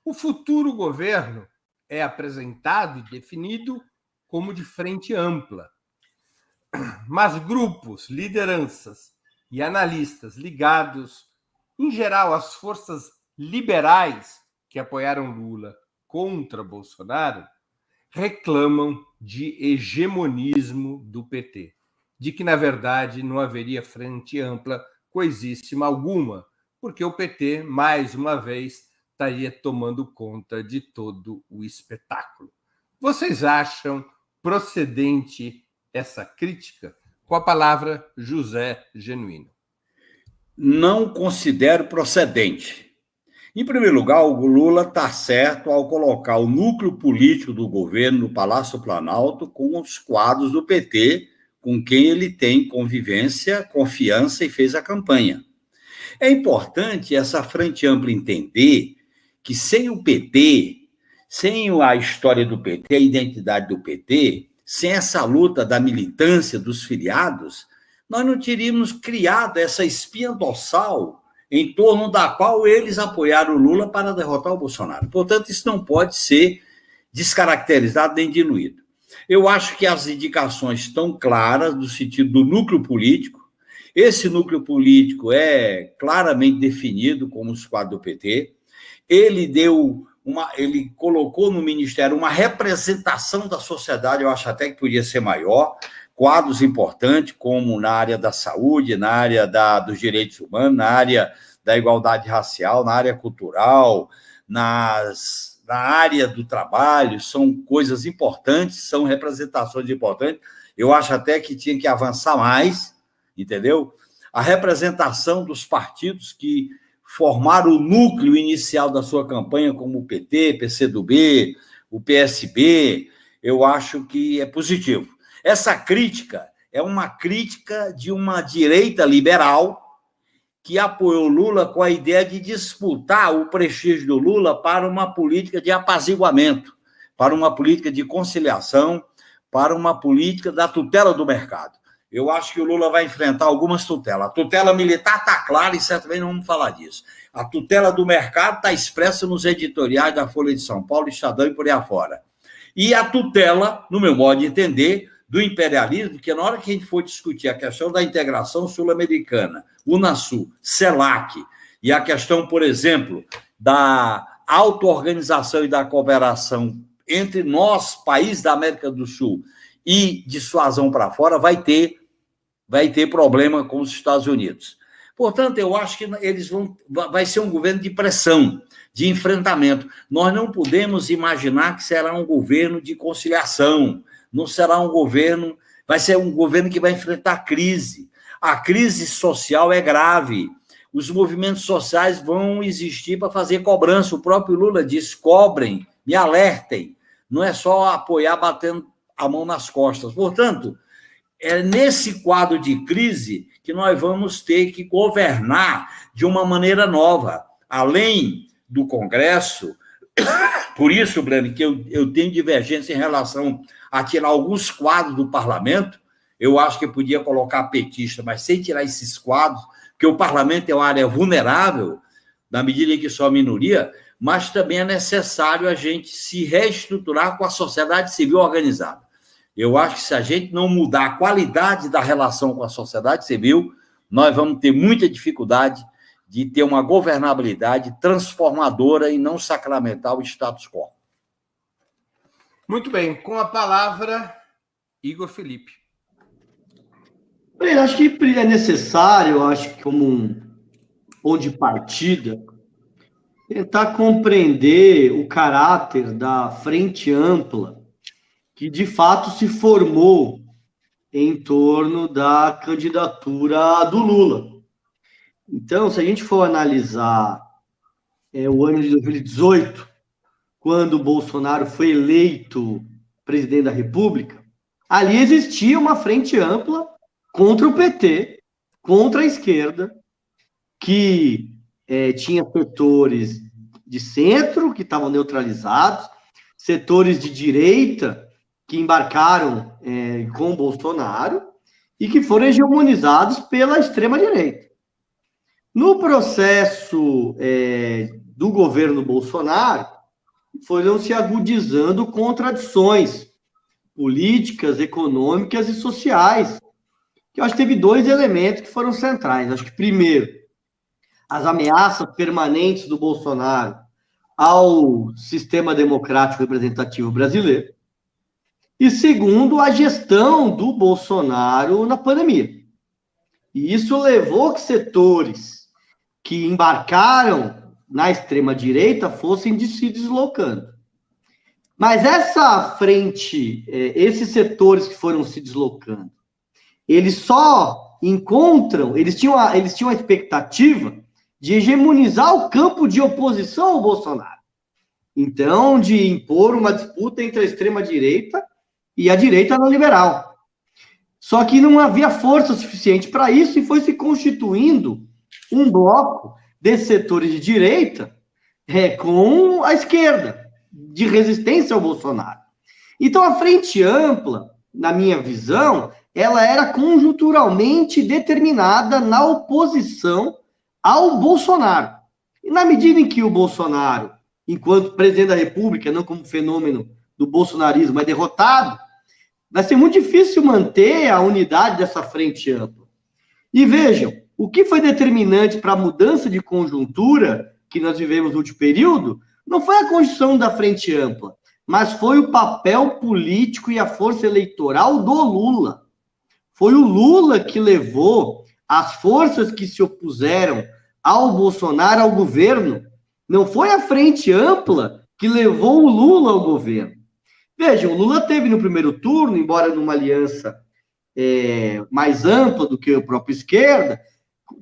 O futuro governo é apresentado e definido como de frente ampla. Mas grupos, lideranças e analistas ligados, em geral, às forças liberais que apoiaram Lula contra Bolsonaro, reclamam de hegemonismo do PT, de que, na verdade, não haveria frente ampla coisíssima alguma, porque o PT, mais uma vez, estaria tomando conta de todo o espetáculo. Vocês acham procedente essa crítica? Com a palavra, José Genuíno. Não considero procedente. Em primeiro lugar, o Lula está certo ao colocar o núcleo político do governo no Palácio Planalto com os quadros do PT, com quem ele tem convivência, confiança e fez a campanha. É importante essa frente ampla entender que sem o PT, sem a história do PT, a identidade do PT, sem essa luta da militância dos filiados, nós não teríamos criado essa espinha dorsal em torno da qual eles apoiaram o Lula para derrotar o Bolsonaro. Portanto, isso não pode ser descaracterizado nem diluído. Eu acho que as indicações estão claras no sentido do núcleo político. Esse núcleo político é claramente definido como os quadros do PT. Ele colocou no Ministério uma representação da sociedade, eu acho até que podia ser maior, quadros importantes, como na área da saúde, na área dos direitos humanos, na área da igualdade racial, na área cultural, na área do trabalho, são coisas importantes, são representações importantes. Eu acho até que tinha que avançar mais, entendeu? A representação dos partidos que formaram o núcleo inicial da sua campanha, como o PT, PCdoB, o PSB, eu acho que é positivo. Essa crítica é uma crítica de uma direita liberal que apoiou Lula com a ideia de disputar o prestígio do Lula para uma política de apaziguamento, para uma política de conciliação, para uma política da tutela do mercado. Eu acho que o Lula vai enfrentar algumas tutelas. A tutela militar está clara e certamente não vamos falar disso. A tutela do mercado está expressa nos editoriais da Folha de São Paulo, Estadão e por aí afora. E a tutela, no meu modo de entender, do imperialismo, que na hora que a gente for discutir a questão da integração sul-americana, Unasul, CELAC, e a questão, por exemplo, da auto-organização e da cooperação entre nós, países da América do Sul, e dissuasão para fora, vai ter problema com os Estados Unidos. Portanto, eu acho que vai ser um governo de pressão, de enfrentamento. Nós não podemos imaginar que será um governo de conciliação, não será um governo, vai ser um governo que vai enfrentar a crise. A crise social é grave. Os movimentos sociais vão existir para fazer cobrança. O próprio Lula disse, cobrem, me alertem. Não é só apoiar batendo a mão nas costas. Portanto, é nesse quadro de crise que nós vamos ter que governar de uma maneira nova, além do Congresso. Por isso, Breno, que eu tenho divergência em relação a tirar alguns quadros do parlamento. Eu acho que podia colocar petista, mas sem tirar esses quadros, porque o parlamento é uma área vulnerável, na medida em que só a minoria, mas também é necessário a gente se reestruturar com a sociedade civil organizada. Eu acho que se a gente não mudar a qualidade da relação com a sociedade civil, nós vamos ter muita dificuldade de ter uma governabilidade transformadora e não sacramentar o status quo. Muito bem. Com a palavra, Igor Felipe. Eu acho que é necessário, acho que como um ponto de partida, tentar compreender o caráter da frente ampla que, de fato, se formou em torno da candidatura do Lula. Então, se a gente for analisar o ano de 2018, quando o Bolsonaro foi eleito presidente da República, ali existia uma frente ampla contra o PT, contra a esquerda, que tinha setores de centro, que estavam neutralizados, setores de direita, que embarcaram com o Bolsonaro, e que foram hegemonizados pela extrema-direita. No processo do governo Bolsonaro, foram se agudizando contradições políticas, econômicas e sociais. Eu acho que teve dois elementos que foram centrais. Acho que, primeiro, as ameaças permanentes do Bolsonaro ao sistema democrático representativo brasileiro. E, segundo, a gestão do Bolsonaro na pandemia. E isso levou que setores que embarcaram na extrema-direita fossem se deslocando. Mas essa frente, esses setores que foram se deslocando, eles só encontram, eles tinham a expectativa de hegemonizar o campo de oposição ao Bolsonaro. Então, de impor uma disputa entre a extrema-direita e a direita neoliberal. Só que não havia força suficiente para isso e foi se constituindo um bloco de setores de direita com a esquerda, de resistência ao Bolsonaro. Então, a frente ampla, na minha visão, ela era conjunturalmente determinada na oposição ao Bolsonaro. E na medida em que o Bolsonaro, enquanto presidente da República, não como fenômeno do bolsonarismo, é derrotado, vai ser muito difícil manter a unidade dessa frente ampla. E vejam, o que foi determinante para a mudança de conjuntura que nós vivemos no último período não foi a constituição da frente ampla, mas foi o papel político e a força eleitoral do Lula. Foi o Lula que levou as forças que se opuseram ao Bolsonaro ao governo. Não foi a frente ampla que levou o Lula ao governo. Vejam, o Lula teve no primeiro turno, embora numa aliança mais ampla do que a própria esquerda,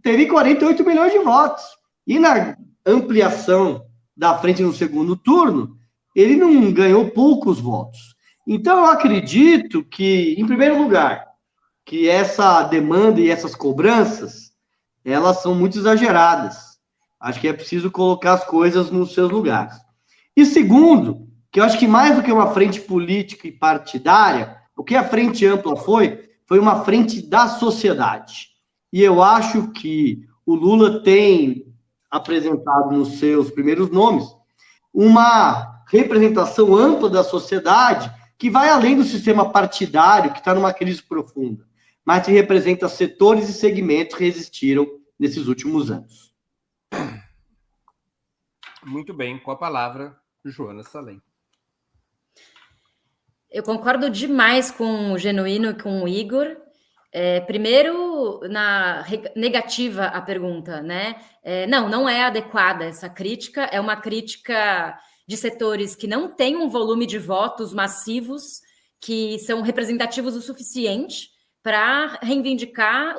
teve 48 milhões de votos. E na ampliação da frente no segundo turno, ele não ganhou poucos votos. Então, eu acredito que, em primeiro lugar, que essa demanda e essas cobranças, elas são muito exageradas. Acho que é preciso colocar as coisas nos seus lugares. E segundo, que eu acho que mais do que uma frente política e partidária, o que a frente ampla foi uma frente da sociedade. E eu acho que o Lula tem apresentado nos seus primeiros nomes uma representação ampla da sociedade que vai além do sistema partidário, que está numa crise profunda, mas que representa setores e segmentos que resistiram nesses últimos anos. Muito bem, com a palavra, Joana Salem. Eu concordo demais com o Genuíno e com o Igor. Primeiro, na negativa à pergunta, né? Não é adequada essa crítica, é uma crítica de setores que não têm um volume de votos massivos que são representativos o suficiente para reivindicar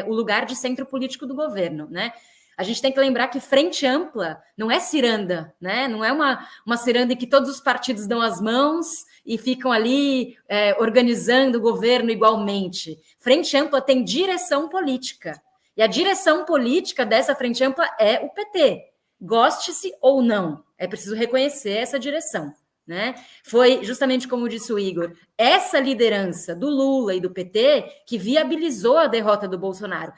o lugar de centro político do governo, né? A gente tem que lembrar que frente ampla não é ciranda, né? Não é uma ciranda em que todos os partidos dão as mãos e ficam ali organizando o governo igualmente. Frente ampla tem direção política. E a direção política dessa frente ampla é o PT. Goste-se ou não, é preciso reconhecer essa direção, né? Foi justamente como disse o Igor, essa liderança do Lula e do PT que viabilizou a derrota do Bolsonaro.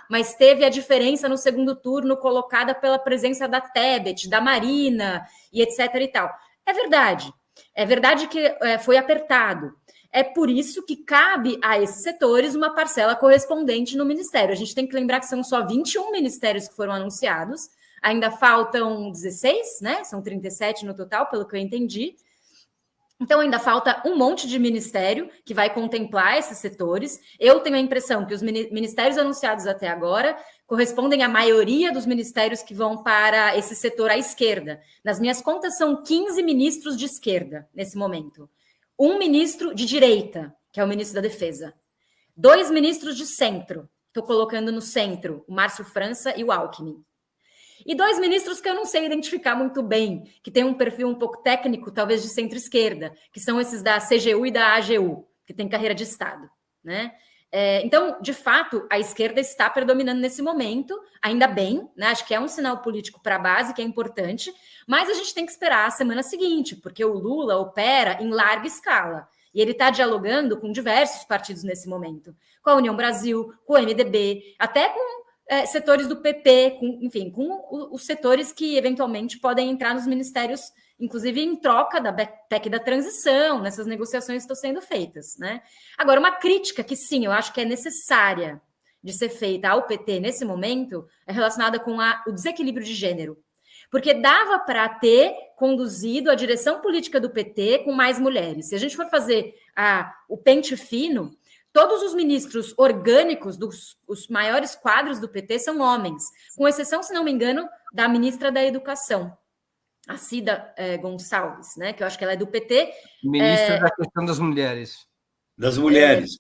Mas teve a diferença no segundo turno colocada pela presença da Tebet, da Marina e etc e tal. É verdade que foi apertado. É por isso que cabe a esses setores uma parcela correspondente no ministério. A gente tem que lembrar que são só 21 ministérios que foram anunciados, ainda faltam 16, né? São 37 no total, pelo que eu entendi. Então, ainda falta um monte de ministério que vai contemplar esses setores. Eu tenho a impressão que os ministérios anunciados até agora correspondem à maioria dos ministérios que vão para esse setor à esquerda. Nas minhas contas, são 15 ministros de esquerda nesse momento. Um ministro de direita, que é o ministro da Defesa. 2 ministros de centro. Estou colocando no centro o Márcio França e o Alckmin. E 2 ministros que eu não sei identificar muito bem, que tem um perfil um pouco técnico, talvez de centro-esquerda, que são esses da CGU e da AGU, que tem carreira de Estado, né? Então, de fato, a esquerda está predominando nesse momento, ainda bem, né? Acho que é um sinal político para a base, que é importante, mas a gente tem que esperar a semana seguinte, porque o Lula opera em larga escala, e ele está dialogando com diversos partidos nesse momento, com a União Brasil, com o MDB, até com setores do PP, com os setores que eventualmente podem entrar nos ministérios, inclusive em troca da PEC da transição, nessas negociações que estão sendo feitas, né? Agora, uma crítica que sim, eu acho que é necessária de ser feita ao PT nesse momento é relacionada com o desequilíbrio de gênero. Porque dava para ter conduzido a direção política do PT com mais mulheres. Se a gente for fazer o pente fino, todos os ministros orgânicos os maiores quadros do PT são homens, com exceção, se não me engano, da ministra da Educação, a Cida Gonçalves, né? Que eu acho que ela é do PT. Ministra da questão das mulheres. Das mulheres.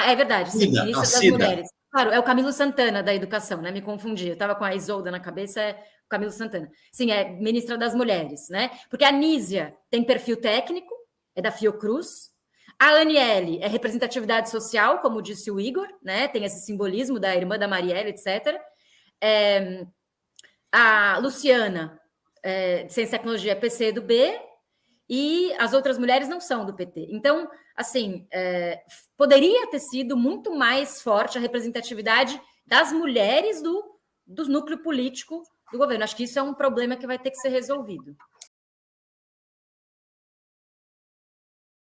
É verdade, sim, Cida, ministra das mulheres. Claro, é o Camilo Santana da Educação, né? Me confundi, eu estava com a Isolda na cabeça, o Camilo Santana. Sim, é ministra das mulheres, né? Porque a Nízia tem perfil técnico, é da Fiocruz. A Aniele é representatividade social, como disse o Igor, né? Tem esse simbolismo da irmã da Marielle, etc. A Luciana, de Ciência e Tecnologia, é PCdoB, e as outras mulheres não são do PT. Então, assim, poderia ter sido muito mais forte a representatividade das mulheres do núcleo político do governo. Acho que isso é um problema que vai ter que ser resolvido.